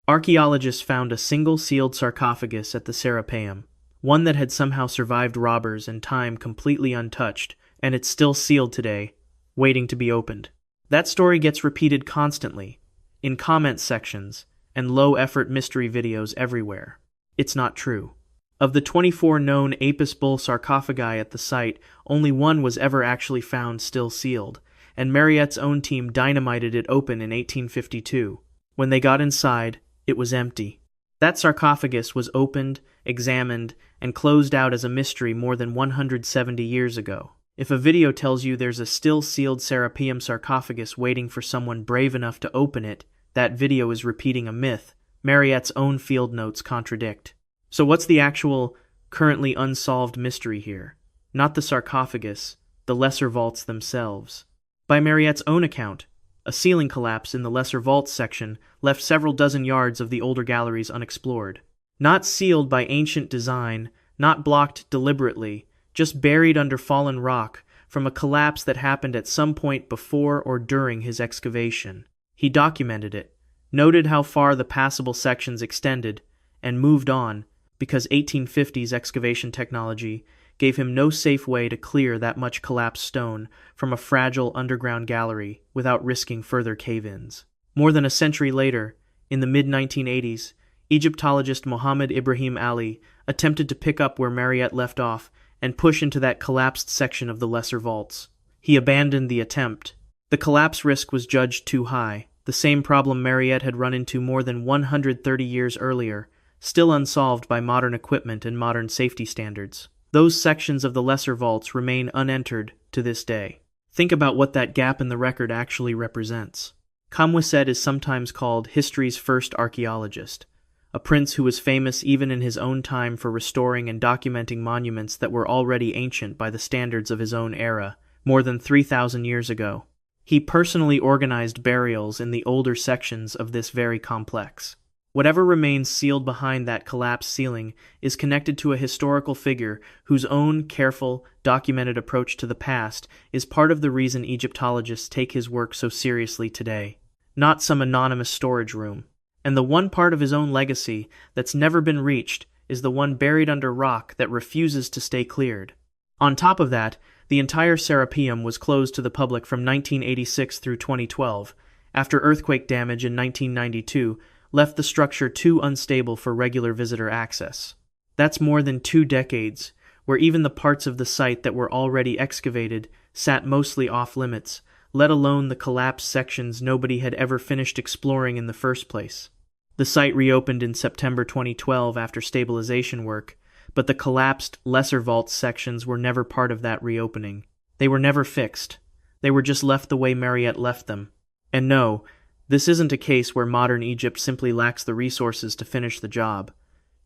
Archaeologists found a single sealed sarcophagus at the Serapeum, one that had somehow survived robbers and time completely untouched, and it's still sealed today, waiting to be opened. That story gets repeated constantly, in comment sections, and low-effort mystery videos everywhere. It's not true. Of the 24 known Apis bull sarcophagi at the site, only one was ever actually found still sealed, and Mariette's own team dynamited it open in 1852. When they got inside, it was empty. That sarcophagus was opened, examined, and closed out as a mystery more than 170 years ago. If a video tells you there's a still sealed Serapeum sarcophagus waiting for someone brave enough to open it, that video is repeating a myth Mariette's own field notes contradict. So what's the actual, currently unsolved mystery here? Not the sarcophagus, the Lesser Vaults themselves. By Mariette's own account, a ceiling collapse in the Lesser Vaults section left several dozen yards of the older galleries unexplored. Not sealed by ancient design, not blocked deliberately, just buried under fallen rock from a collapse that happened at some point before or during his excavation. He documented it, noted how far the passable sections extended, and moved on, because 1850s excavation technology gave him no safe way to clear that much collapsed stone from a fragile underground gallery without risking further cave-ins. More than a century later, in the mid-1980s, Egyptologist Mohammed Ibrahim Ali attempted to pick up where Mariette left off and push into that collapsed section of the Lesser Vaults. He abandoned the attempt. The collapse risk was judged too high, the same problem Mariette had run into more than 130 years earlier, still unsolved by modern equipment and modern safety standards. Those sections of the Lesser Vaults remain unentered to this day. Think about what that gap in the record actually represents. Kemweset is sometimes called history's first archaeologist, a prince who was famous even in his own time for restoring and documenting monuments that were already ancient by the standards of his own era, more than 3,000 years ago. He personally organized burials in the older sections of this very complex. Whatever remains sealed behind that collapsed ceiling is connected to a historical figure whose own careful, documented approach to the past is part of the reason Egyptologists take his work so seriously today. Not some anonymous storage room. And the one part of his own legacy that's never been reached is the one buried under rock that refuses to stay cleared. On top of that, the entire Serapeum was closed to the public from 1986 through 2012, after earthquake damage in 1992 left the structure too unstable for regular visitor access. That's more than 2 decades, where even the parts of the site that were already excavated sat mostly off-limits, let alone the collapsed sections nobody had ever finished exploring in the first place. The site reopened in September 2012 after stabilization work, but the collapsed Lesser Vaults sections were never part of that reopening. They were never fixed. They were just left the way Mariette left them. And no, this isn't a case where modern Egypt simply lacks the resources to finish the job.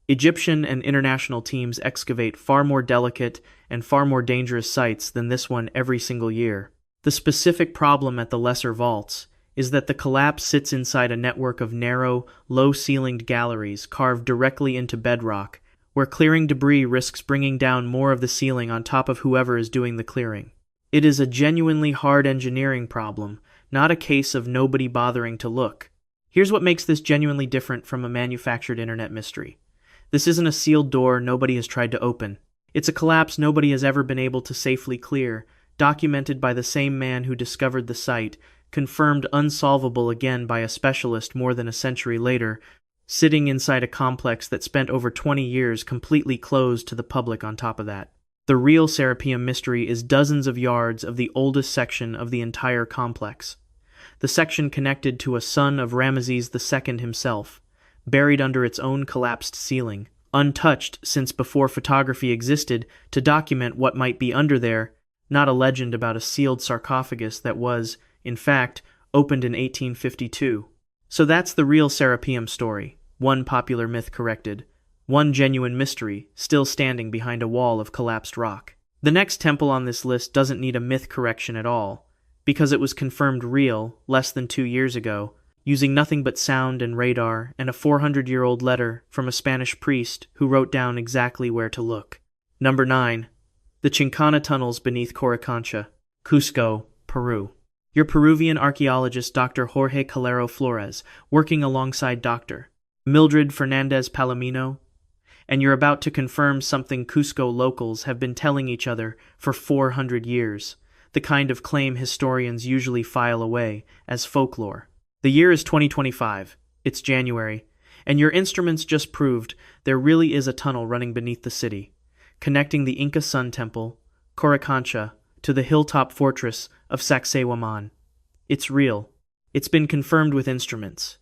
Egyptian and international teams excavate far more delicate and far more dangerous sites than this one every single year. The specific problem at the Lesser Vaults is that the collapse sits inside a network of narrow, low-ceilinged galleries carved directly into bedrock, where clearing debris risks bringing down more of the ceiling on top of whoever is doing the clearing. It is a genuinely hard engineering problem, not a case of nobody bothering to look. Here's what makes this genuinely different from a manufactured internet mystery. This isn't a sealed door nobody has tried to open. It's a collapse nobody has ever been able to safely clear, documented by the same man who discovered the site, confirmed unsolvable again by a specialist more than a century later, sitting inside a complex that spent over 20 years completely closed to the public on top of that. The real Serapeum mystery is dozens of yards of the oldest section of the entire complex. The section connected to a son of Ramesses II himself, buried under its own collapsed ceiling, untouched since before photography existed to document what might be under there, not a legend about a sealed sarcophagus that was, in fact, opened in 1852. So that's the real Serapeum story, one popular myth corrected, one genuine mystery, still standing behind a wall of collapsed rock. The next temple on this list doesn't need a myth correction at all, because it was confirmed real less than 2 years ago, using nothing but sound and radar and a 400-year-old letter from a Spanish priest who wrote down exactly where to look. Number 9. The Chincana tunnels beneath Coricancha, Cusco, Peru. Your Peruvian archaeologist Dr. Jorge Calero Flores, working alongside Dr. Mildred Fernandez Palomino, and you're about to confirm something Cusco locals have been telling each other for 400 years, the kind of claim historians usually file away as folklore. The year is 2025, it's January, and your instruments just proved there really is a tunnel running beneath the city, connecting the Inca Sun Temple, Coricancha, to the hilltop fortress of Sacsayhuaman. It's real. It's been confirmed with instruments,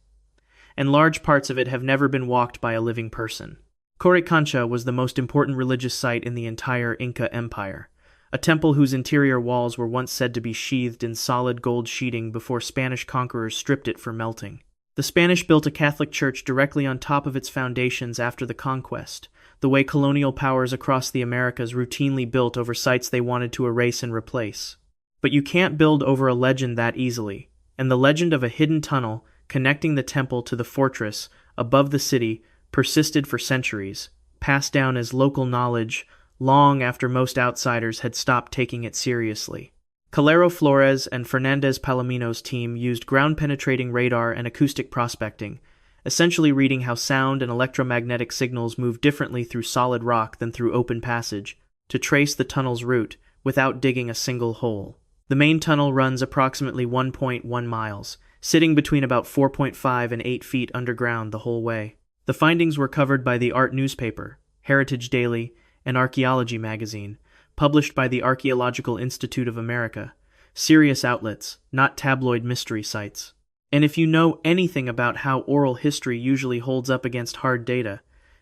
and large parts of it have never been walked by a living person. Coricancha was the most important religious site in the entire Inca Empire, a temple whose interior walls were once said to be sheathed in solid gold sheeting before Spanish conquerors stripped it for melting. The Spanish built a Catholic church directly on top of its foundations after the conquest, the way colonial powers across the Americas routinely built over sites they wanted to erase and replace. But you can't build over a legend that easily, and the legend of a hidden tunnel connecting the temple to the fortress above the city persisted for centuries, passed down as local knowledge long after most outsiders had stopped taking it seriously. Calero Flores and Fernandez Palomino's team used ground-penetrating radar and acoustic prospecting, essentially reading how sound and electromagnetic signals move differently through solid rock than through open passage, to trace the tunnel's route without digging a single hole. The main tunnel runs approximately 1.1 miles, sitting between about 4.5 and 8 feet underground the whole way. The findings were covered by the Art newspaper, Heritage Daily, and Archaeology magazine, published by the Archaeological Institute of America, serious outlets, not tabloid mystery sites. And if you know anything about how oral history usually holds up against hard data,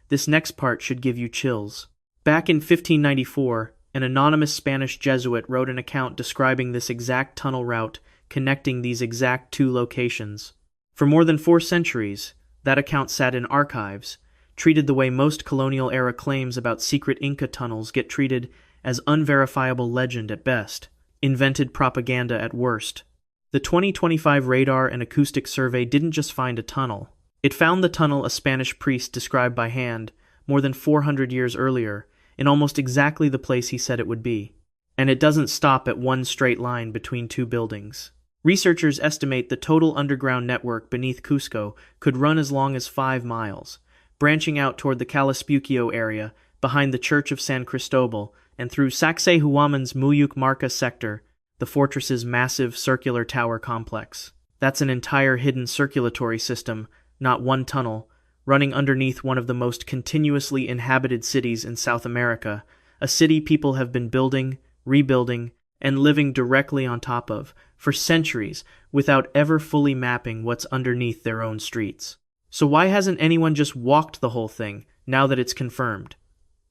this next part should give you chills. Back in 1594, an anonymous Spanish Jesuit wrote an account describing this exact tunnel route connecting these exact two locations. For more than 4 centuries, that account sat in archives, treated the way most colonial-era claims about secret Inca tunnels get treated as unverifiable legend at best, invented propaganda at worst. The 2025 radar and acoustic survey didn't just find a tunnel. It found the tunnel a Spanish priest described by hand more than 400 years earlier, in almost exactly the place he said it would be. And it doesn't stop at one straight line between 2 buildings. Researchers estimate the total underground network beneath Cusco could run as long as 5 miles, branching out toward the Calaspuquio area, behind the Church of San Cristobal, and through Sacsayhuaman's Muyuk Marca sector, the fortress's massive circular tower complex. That's an entire hidden circulatory system, not one tunnel, running underneath one of the most continuously inhabited cities in South America, a city people have been building, rebuilding, and living directly on top of for centuries without ever fully mapping what's underneath their own streets. So why hasn't anyone just walked the whole thing now that it's confirmed?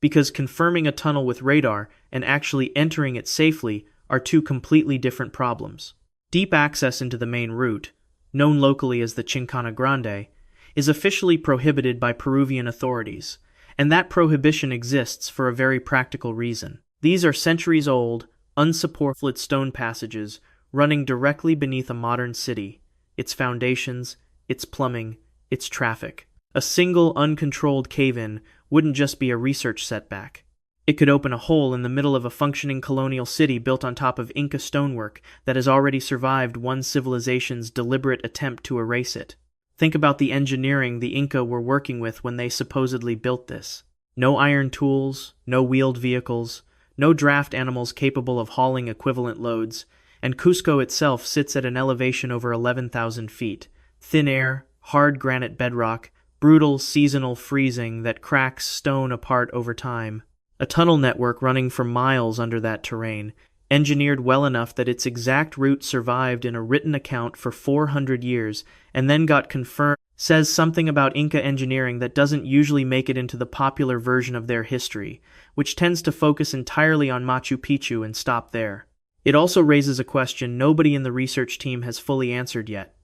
Because confirming a tunnel with radar and actually entering it safely are 2 completely different problems. Deep access into the main route, known locally as the Chincana Grande, is officially prohibited by Peruvian authorities, and that prohibition exists for a very practical reason. These are centuries-old, unsupported stone passages running directly beneath a modern city, its foundations, its plumbing, its traffic. A single uncontrolled cave-in wouldn't just be a research setback. It could open a hole in the middle of a functioning colonial city built on top of Inca stonework that has already survived one civilization's deliberate attempt to erase it. Think about the engineering the Inca were working with when they supposedly built this. No iron tools, no wheeled vehicles, no draft animals capable of hauling equivalent loads, and Cusco itself sits at an elevation over 11,000 feet. Thin air, hard granite bedrock, brutal seasonal freezing that cracks stone apart over time. A tunnel network running for miles under that terrain, engineered well enough that its exact route survived in a written account for 400 years and then got confirmed, says something about Inca engineering that doesn't usually make it into the popular version of their history, which tends to focus entirely on Machu Picchu and stop there. It also raises a question nobody in the research team has fully answered yet.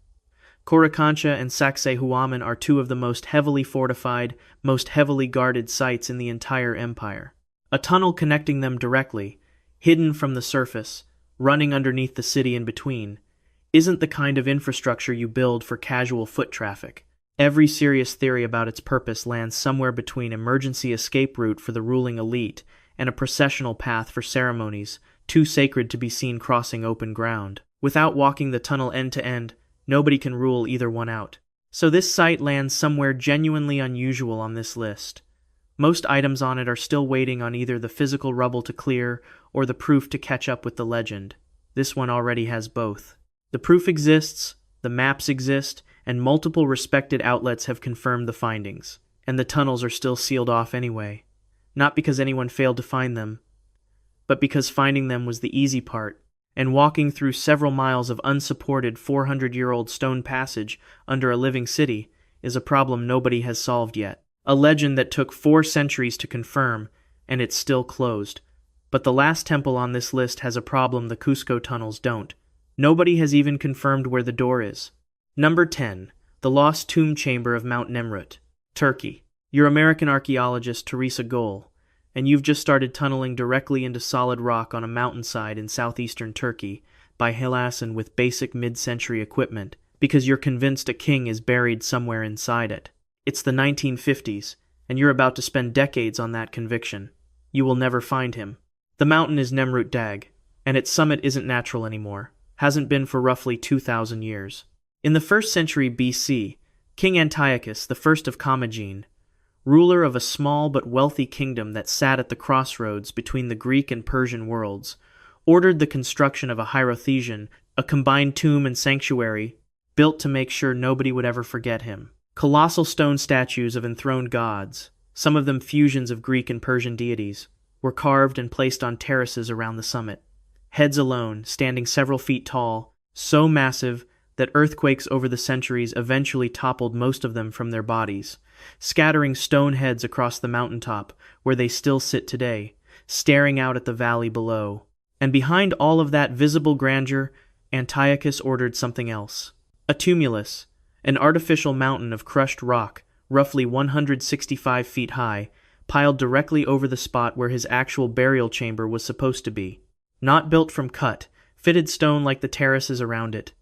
Coricancha and Sacsayhuaman are two of the most heavily fortified, most heavily guarded sites in the entire empire. A tunnel connecting them directly, hidden from the surface, running underneath the city in between, isn't the kind of infrastructure you build for casual foot traffic. Every serious theory about its purpose lands somewhere between emergency escape route for the ruling elite and a processional path for ceremonies, too sacred to be seen crossing open ground. Without walking the tunnel end to end, nobody can rule either one out. So this site lands somewhere genuinely unusual on this list. Most items on it are still waiting on either the physical rubble to clear or the proof to catch up with the legend. This one already has both. The proof exists, the maps exist, and multiple respected outlets have confirmed the findings. And the tunnels are still sealed off anyway. Not because anyone failed to find them, but because finding them was the easy part, and walking through several miles of unsupported 400-year-old stone passage under a living city is a problem nobody has solved yet. A legend that took 4 centuries to confirm, and it's still closed. But the last temple on this list has a problem the Cusco tunnels don't. Nobody has even confirmed where the door is. Number 10. The Lost Tomb Chamber of Mount Nemrut, Turkey. You're American archaeologist Teresa Gohl, and you've just started tunneling directly into solid rock on a mountainside in southeastern Turkey by Hilasan with basic mid-century equipment because you're convinced a king is buried somewhere inside it. It's the 1950s, and you're about to spend decades on that conviction. You will never find him. The mountain is Nemrut Dag, and its summit isn't natural anymore, hasn't been for roughly 2,000 years. In the 1st century BC, King Antiochus, the first of Commagene, ruler of a small but wealthy kingdom that sat at the crossroads between the Greek and Persian worlds, ordered the construction of a hierothesion, a combined tomb and sanctuary, built to make sure nobody would ever forget him. Colossal stone statues of enthroned gods, some of them fusions of Greek and Persian deities, were carved and placed on terraces around the summit. Heads alone, standing several feet tall, so massive that earthquakes over the centuries eventually toppled most of them from their bodies, scattering stone heads across the mountaintop where they still sit today, staring out at the valley below. And behind all of that visible grandeur, Antiochus ordered something else. A tumulus, an artificial mountain of crushed rock, roughly 165 feet high, piled directly over the spot where his actual burial chamber was supposed to be. Not built from cut, fitted stone like the terraces around it.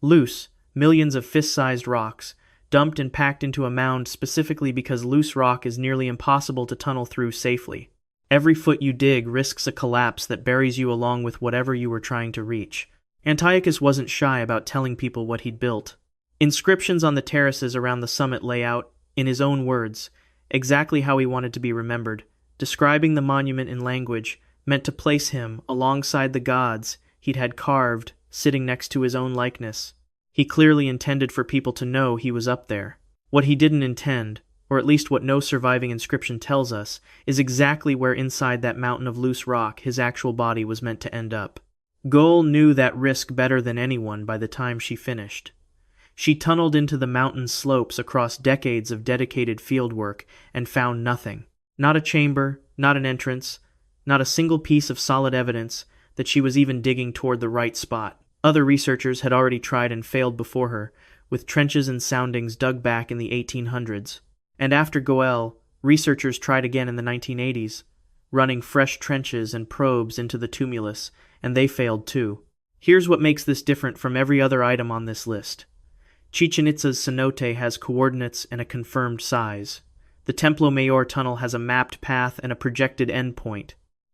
Loose, millions of fist-sized rocks, dumped and packed into a mound specifically because loose rock is nearly impossible to tunnel through safely. Every foot you dig risks a collapse that buries you along with whatever you were trying to reach. Antiochus wasn't shy about telling people what he'd built. Inscriptions on the terraces around the summit lay out, in his own words, exactly how he wanted to be remembered, describing the monument in language meant to place him alongside the gods he'd had carved, sitting next to his own likeness. He clearly intended for people to know he was up there. What he didn't intend, or at least what no surviving inscription tells us, is exactly where inside that mountain of loose rock his actual body was meant to end up. Gohl knew that risk better than anyone by the time she finished. She tunneled into the mountain slopes across decades of dedicated fieldwork and found nothing. Not a chamber, not an entrance, not a single piece of solid evidence that she was even digging toward the right spot. Other researchers had already tried and failed before her, with trenches and soundings dug back in the 1800s. And after Gohl, researchers tried again in the 1980s, running fresh trenches and probes into the tumulus, and they failed too. Here's what makes this different from every other item on this list. Chichen Itza's cenote has coordinates and a confirmed size. The Templo Mayor tunnel has a mapped path and a projected endpoint.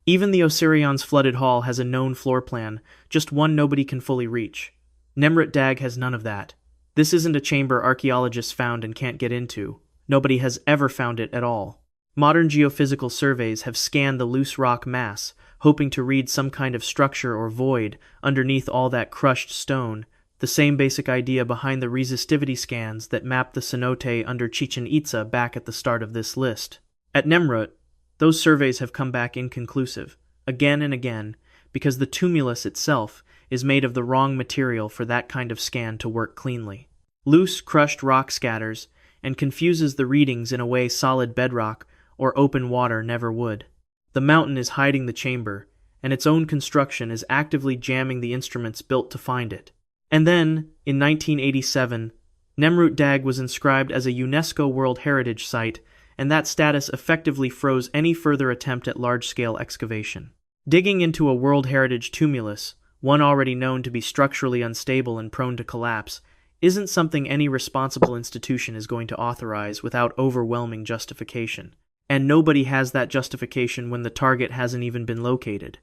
Even the Osirion's flooded hall has a known floor plan, just one nobody can fully reach. Nemrut Dag has none of that. This isn't a chamber archaeologists found and can't get into. Nobody has ever found it at all. Modern geophysical surveys have scanned the loose rock mass, hoping to read some kind of structure or void underneath all that crushed stone, the same basic idea behind the resistivity scans that mapped the cenote under Chichen Itza back at the start of this list. At Nemrut, those surveys have come back inconclusive, again and again, because the tumulus itself is made of the wrong material for that kind of scan to work cleanly. Loose, crushed rock scatters and confuses the readings in a way solid bedrock or open water never would. The mountain is hiding the chamber, and its own construction is actively jamming the instruments built to find it. And then, in 1987, Nemrut Dag was inscribed as a UNESCO World Heritage Site, and that status effectively froze any further attempt at large-scale excavation. Digging into a World Heritage tumulus, one already known to be structurally unstable and prone to collapse, isn't something any responsible institution is going to authorize without overwhelming justification. And nobody has that justification when the target hasn't even been located.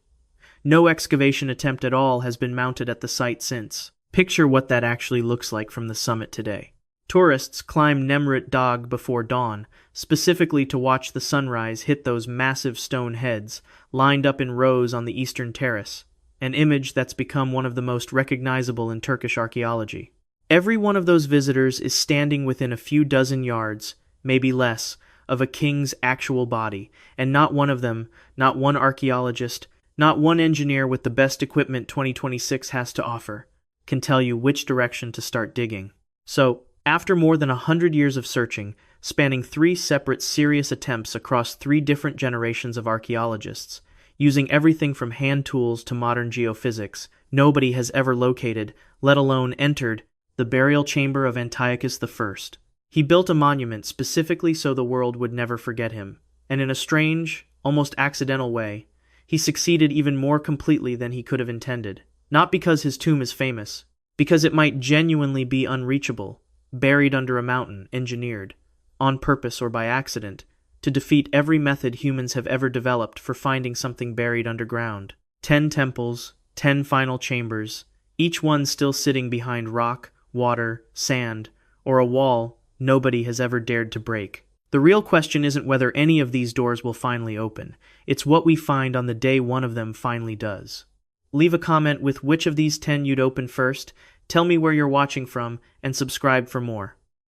No excavation attempt at all has been mounted at the site since. Picture what that actually looks like from the summit today. Tourists climb Nemrut Dag before dawn, specifically to watch the sunrise hit those massive stone heads, lined up in rows on the eastern terrace, an image that's become one of the most recognizable in Turkish archaeology. Every one of those visitors is standing within a few dozen yards, maybe less, of a king's actual body, and not one of them, not one archaeologist, not one engineer with the best equipment 2026 has to offer, can tell you which direction to start digging. So, after more than 100 years of searching, spanning 3 separate serious attempts across 3 different generations of archaeologists, using everything from hand tools to modern geophysics, nobody has ever located, let alone entered, the burial chamber of Antiochus I. He built a monument specifically so the world would never forget him, and in a strange, almost accidental way, he succeeded even more completely than he could have intended. Not because his tomb is famous, because it might genuinely be unreachable, buried under a mountain, engineered, on purpose or by accident, to defeat every method humans have ever developed for finding something buried underground. 10 temples, 10 final chambers, each one still sitting behind rock, water, sand, or a wall nobody has ever dared to break. The real question isn't whether any of these doors will finally open. It's what we find on the day one of them finally does. Leave a comment with which of these 10 you'd open first, tell me where you're watching from, and subscribe for more.